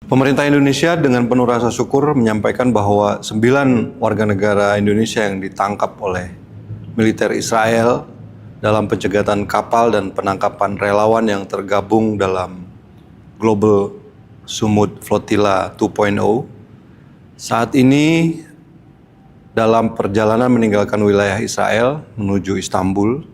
Pemerintah Indonesia dengan penuh rasa syukur menyampaikan bahwa 9 warga negara Indonesia yang ditangkap oleh militer Israel dalam pencegatan kapal dan penangkapan relawan yang tergabung dalam Global Sumut Flotilla 2.0 saat ini dalam perjalanan meninggalkan wilayah Israel menuju Istanbul,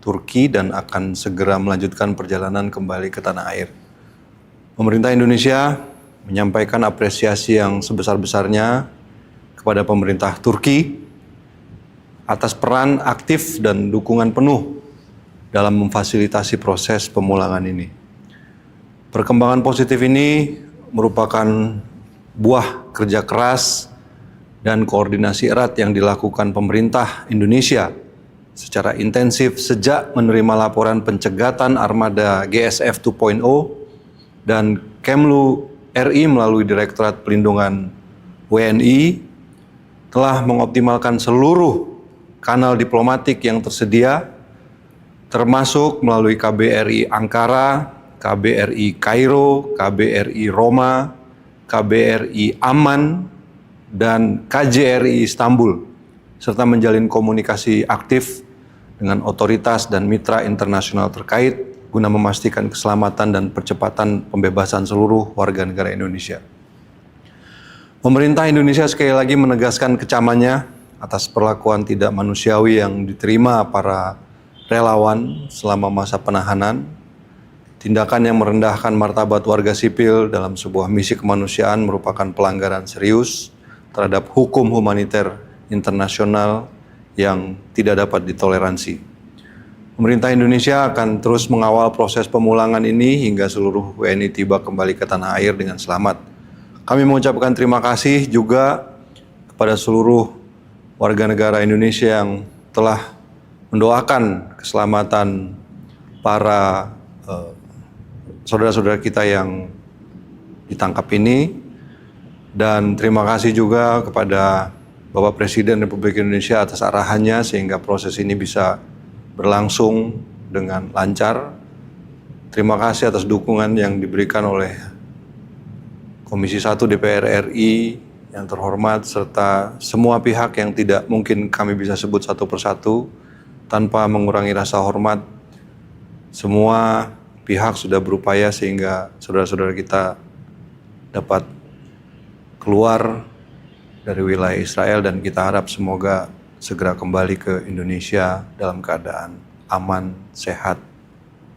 Turki, dan akan segera melanjutkan perjalanan kembali ke tanah air. Pemerintah Indonesia menyampaikan apresiasi yang sebesar-besarnya kepada pemerintah Turki atas peran aktif dan dukungan penuh dalam memfasilitasi proses pemulangan ini. Perkembangan positif ini merupakan buah kerja keras dan koordinasi erat yang dilakukan pemerintah Indonesia secara intensif sejak menerima laporan pencegatan armada GSF 2.0 dan Kemlu RI melalui Direktorat Pelindungan WNI telah mengoptimalkan seluruh kanal diplomatik yang tersedia, termasuk melalui KBRI Ankara, KBRI Kairo, KBRI Roma, KBRI Amman, dan KJRI Istanbul, serta menjalin komunikasi aktif dengan otoritas dan mitra internasional terkait guna memastikan keselamatan dan percepatan pembebasan seluruh warga negara Indonesia. Pemerintah Indonesia sekali lagi menegaskan kecamannya atas perlakuan tidak manusiawi yang diterima para relawan selama masa penahanan, tindakan yang merendahkan martabat warga sipil dalam sebuah misi kemanusiaan merupakan pelanggaran serius terhadap hukum humaniter internasional yang tidak dapat ditoleransi. Pemerintah Indonesia akan terus mengawal proses pemulangan ini hingga seluruh WNI tiba kembali ke tanah air dengan selamat. Kami mengucapkan terima kasih juga kepada seluruh warga negara Indonesia yang telah mendoakan keselamatan para saudara-saudara kita yang ditangkap ini. Dan terima kasih juga kepada Bapak Presiden Republik Indonesia atas arahannya sehingga proses ini bisa berlangsung dengan lancar. Terima kasih atas dukungan yang diberikan oleh Komisi 1 DPR RI yang terhormat serta semua pihak yang tidak mungkin kami bisa sebut satu persatu tanpa mengurangi rasa hormat. Semua pihak sudah berupaya sehingga saudara-saudara kita dapat keluar dari wilayah Israel dan kita harap semoga segera kembali ke Indonesia dalam keadaan aman, sehat,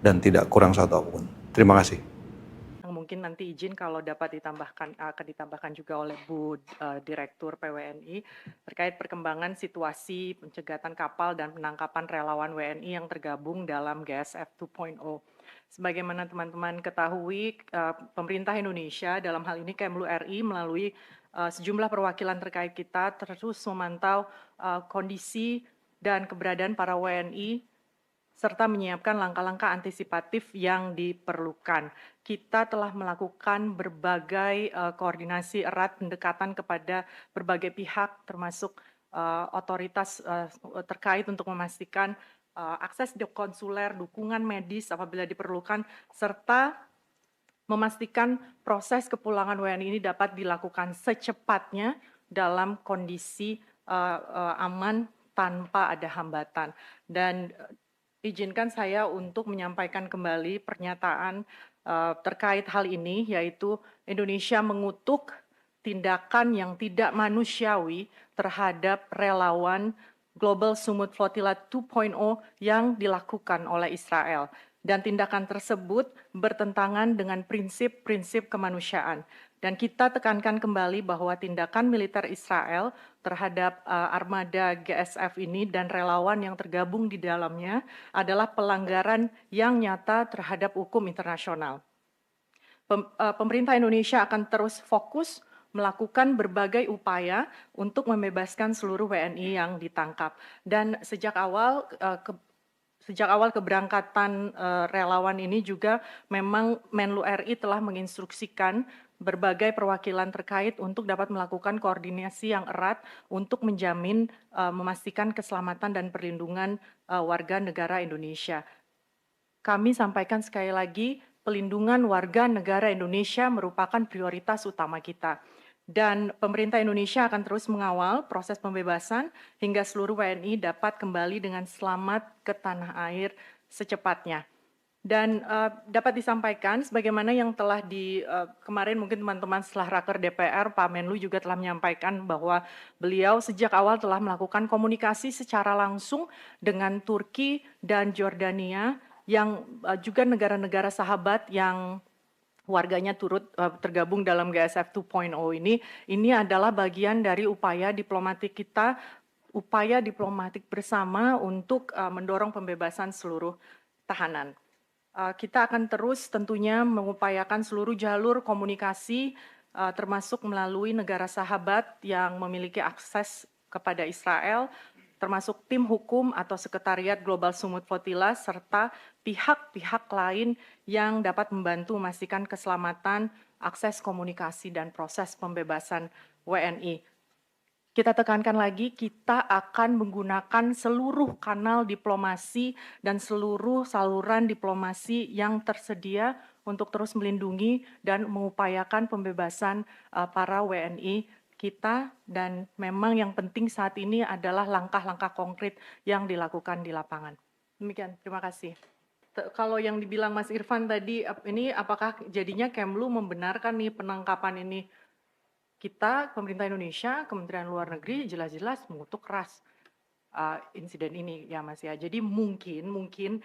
dan tidak kurang satu apapun. Terima kasih. Mungkin nanti izin kalau dapat akan ditambahkan juga oleh Bu Direktur PWNI terkait perkembangan situasi pencegatan kapal dan penangkapan relawan WNI yang tergabung dalam GSF 2.0. Sebagaimana teman-teman ketahui, pemerintah Indonesia dalam hal ini Kemlu RI melalui sejumlah perwakilan terkait kita terus memantau kondisi dan keberadaan para WNI serta menyiapkan langkah-langkah antisipatif yang diperlukan. Kita telah melakukan berbagai koordinasi erat pendekatan kepada berbagai pihak termasuk otoritas terkait untuk memastikan akses konsuler, dukungan medis apabila diperlukan, serta memastikan proses kepulangan WNI ini dapat dilakukan secepatnya dalam kondisi aman tanpa ada hambatan. Dan izinkan saya untuk menyampaikan kembali pernyataan terkait hal ini, yaitu Indonesia mengutuk tindakan yang tidak manusiawi terhadap relawan Global Sumut Flotilla 2.0 yang dilakukan oleh Israel. Dan tindakan tersebut bertentangan dengan prinsip-prinsip kemanusiaan. Dan kita tekankan kembali bahwa tindakan militer Israel terhadap armada GSF ini dan relawan yang tergabung di dalamnya adalah pelanggaran yang nyata terhadap hukum internasional. Pemerintah Indonesia akan terus fokus melakukan berbagai upaya untuk membebaskan seluruh WNI yang ditangkap. Dan sejak awal keberangkatan relawan ini juga memang Menlu RI telah menginstruksikan berbagai perwakilan terkait untuk dapat melakukan koordinasi yang erat untuk menjamin memastikan keselamatan dan perlindungan warga negara Indonesia. Kami sampaikan sekali lagi pelindungan warga negara Indonesia merupakan prioritas utama kita. Dan pemerintah Indonesia akan terus mengawal proses pembebasan hingga seluruh WNI dapat kembali dengan selamat ke tanah air secepatnya. Dan dapat disampaikan sebagaimana yang telah kemarin mungkin teman-teman setelah raker DPR, Pak Menlu juga telah menyampaikan bahwa beliau sejak awal telah melakukan komunikasi secara langsung dengan Turki dan Jordania yang juga negara-negara sahabat yang warganya turut tergabung dalam GSF 2.0 ini adalah bagian dari upaya diplomatik kita, upaya diplomatik bersama untuk mendorong pembebasan seluruh tahanan. Kita akan terus tentunya mengupayakan seluruh jalur komunikasi termasuk melalui negara sahabat yang memiliki akses kepada Israel, termasuk tim hukum atau Sekretariat Global Sumut Flotilla, serta pihak-pihak lain yang dapat membantu memastikan keselamatan, akses komunikasi, dan proses pembebasan WNI. Kita tekankan lagi, kita akan menggunakan seluruh kanal diplomasi dan seluruh saluran diplomasi yang tersedia untuk terus melindungi dan mengupayakan pembebasan para WNI kita, dan memang yang penting saat ini adalah langkah-langkah konkret yang dilakukan di lapangan. Demikian, terima kasih. Kalau yang dibilang Mas Irfan tadi, ini apakah jadinya Kemlu membenarkan nih penangkapan ini? Kita, pemerintah Indonesia, Kementerian Luar Negeri jelas-jelas mengutuk keras insiden ini ya Mas ya. Jadi mungkin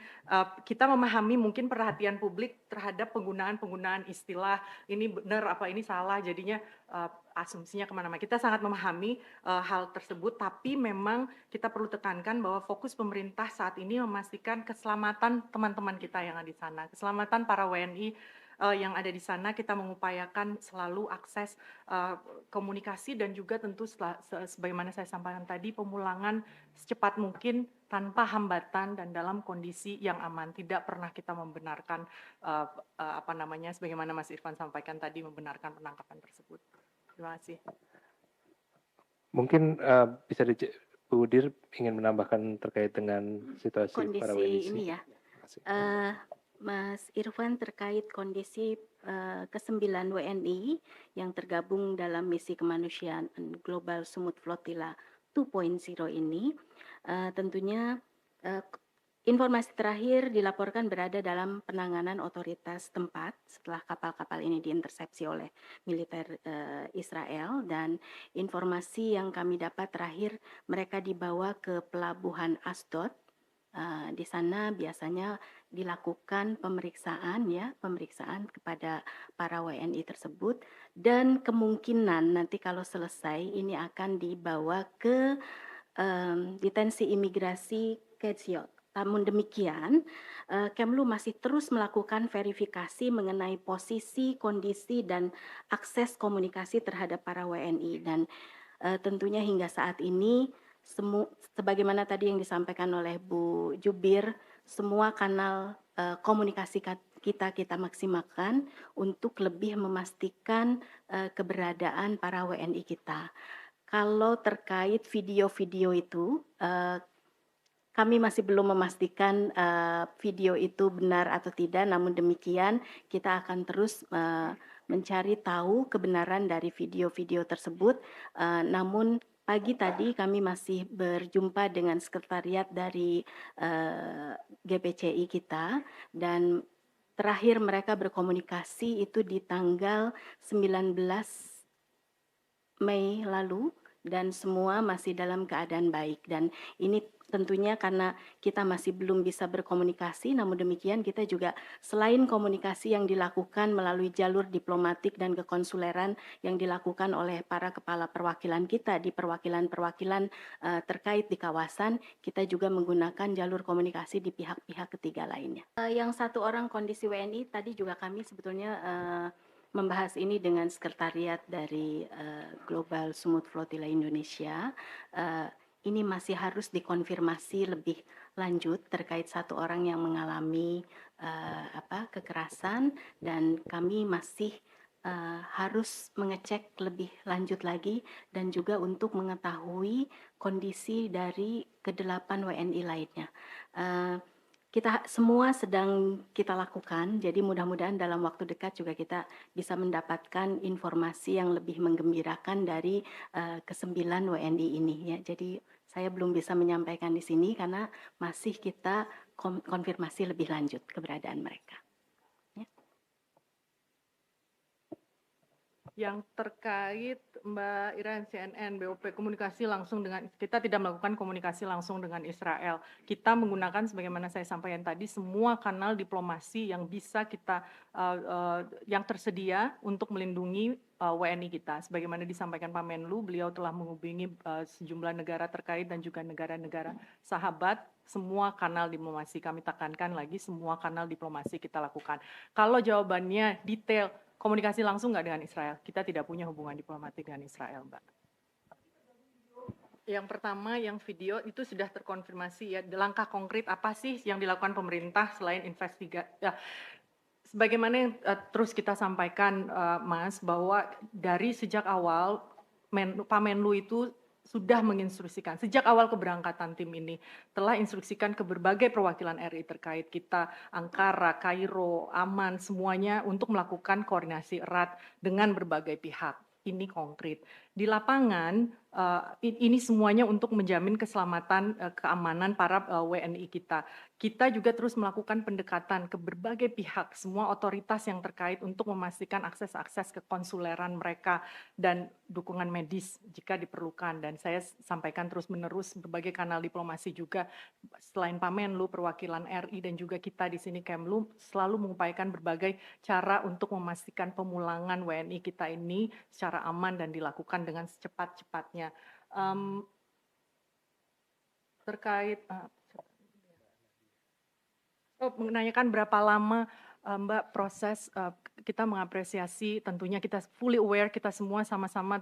kita memahami mungkin perhatian publik terhadap penggunaan istilah ini benar apa ini salah, jadinya asumsinya kemana-mana. Kita sangat memahami hal tersebut, tapi memang kita perlu tekankan bahwa fokus pemerintah saat ini memastikan keselamatan teman-teman kita yang ada di sana, keselamatan para WNI yang ada di sana. Kita mengupayakan selalu akses komunikasi dan juga tentu sebagaimana saya sampaikan tadi, pemulangan secepat mungkin tanpa hambatan dan dalam kondisi yang aman. Tidak pernah kita membenarkan sebagaimana Mas Irfan sampaikan tadi, membenarkan penangkapan tersebut. Terima kasih. Mungkin bisa Bu Dir ingin menambahkan terkait dengan situasi kondisi para WNI ini ya. Mas Irfan terkait kondisi ke-9 WNI yang tergabung dalam misi kemanusiaan Global Sumut Flotilla 2.0 ini, tentunya informasi terakhir dilaporkan berada dalam penanganan otoritas tempat setelah kapal-kapal ini diintersepsi oleh militer Israel, dan informasi yang kami dapat terakhir mereka dibawa ke pelabuhan Asdod. Di sana biasanya dilakukan pemeriksaan kepada para WNI tersebut, dan kemungkinan nanti kalau selesai ini akan dibawa ke detensi imigrasi Keziot. Namun demikian, Kemlu masih terus melakukan verifikasi mengenai posisi, kondisi, dan akses komunikasi terhadap para WNI, dan tentunya hingga saat ini sebagaimana tadi yang disampaikan oleh Bu Jubir, semua kanal komunikasi kita maksimalkan untuk lebih memastikan keberadaan para WNI kita. Kalau terkait video-video itu, kami masih belum memastikan video itu benar atau tidak, namun demikian kita akan terus mencari tahu kebenaran dari video-video tersebut. Namun pagi tadi kami masih berjumpa dengan sekretariat dari GPCI kita, dan terakhir mereka berkomunikasi itu di tanggal 19 Mei lalu, dan semua masih dalam keadaan baik. Dan ini tentunya karena kita masih belum bisa berkomunikasi, namun demikian kita juga selain komunikasi yang dilakukan melalui jalur diplomatik dan kekonsuleran yang dilakukan oleh para kepala perwakilan kita di perwakilan-perwakilan terkait di kawasan, kita juga menggunakan jalur komunikasi di pihak-pihak ketiga lainnya. Yang satu orang kondisi WNI tadi juga kami sebetulnya membahas ini dengan sekretariat dari Global Sumut Flotilla Indonesia. Ini masih harus dikonfirmasi lebih lanjut terkait satu orang yang mengalami kekerasan, dan kami masih harus mengecek lebih lanjut lagi, dan juga untuk mengetahui kondisi dari ke-8 WNI lainnya. Kita semua sedang kita lakukan, jadi mudah-mudahan dalam waktu dekat juga kita bisa mendapatkan informasi yang lebih menggembirakan dari ke-9 WNI ini ya. Jadi saya belum bisa menyampaikan di sini karena masih kita konfirmasi lebih lanjut keberadaan mereka. Yang terkait Mbak Iren CNN BOP komunikasi langsung dengan, kita tidak melakukan komunikasi langsung dengan Israel. Kita menggunakan sebagaimana saya sampaikan tadi semua kanal diplomasi yang bisa kita yang tersedia untuk melindungi WNI kita. Sebagaimana disampaikan Pak Menlu, beliau telah menghubungi sejumlah negara terkait dan juga negara-negara sahabat. Semua kanal diplomasi kami tekankan lagi, semua kanal diplomasi kita lakukan. Kalau jawabannya detail, komunikasi langsung nggak dengan Israel? Kita tidak punya hubungan diplomatik dengan Israel, Mbak. Yang pertama, yang video itu sudah terkonfirmasi ya. Langkah konkret apa sih yang dilakukan pemerintah selain investigasi? Ya, sebagaimana yang terus kita sampaikan, Mas, bahwa dari sejak awal Pak Menlu itu sudah menginstruksikan sejak awal keberangkatan tim ini telah instruksikan ke berbagai perwakilan RI terkait kita, Ankara, Kairo, Amman, semuanya untuk melakukan koordinasi erat dengan berbagai pihak. Ini konkret. Di lapangan, ini semuanya untuk menjamin keselamatan, keamanan para WNI kita. Kita juga terus melakukan pendekatan ke berbagai pihak, semua otoritas yang terkait untuk memastikan akses-akses kekonsuleran mereka dan dukungan medis jika diperlukan. Dan saya sampaikan terus-menerus berbagai kanal diplomasi juga, selain Pak Menlu, perwakilan RI dan juga kita di sini Kemlu selalu mengupayakan berbagai cara untuk memastikan pemulangan WNI kita ini secara aman dan dilakukan dengan secepat-cepatnya. Terkait menanyakan berapa lama Mbak proses, kita mengapresiasi, tentunya kita fully aware, kita semua sama-sama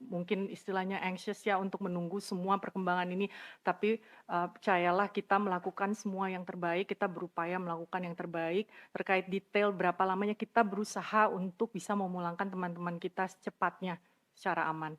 mungkin istilahnya anxious ya untuk menunggu semua perkembangan ini, tapi percayalah kita melakukan semua yang terbaik, kita berupaya melakukan yang terbaik. Terkait detail berapa lamanya, kita berusaha untuk bisa memulangkan teman-teman kita secepatnya secara aman.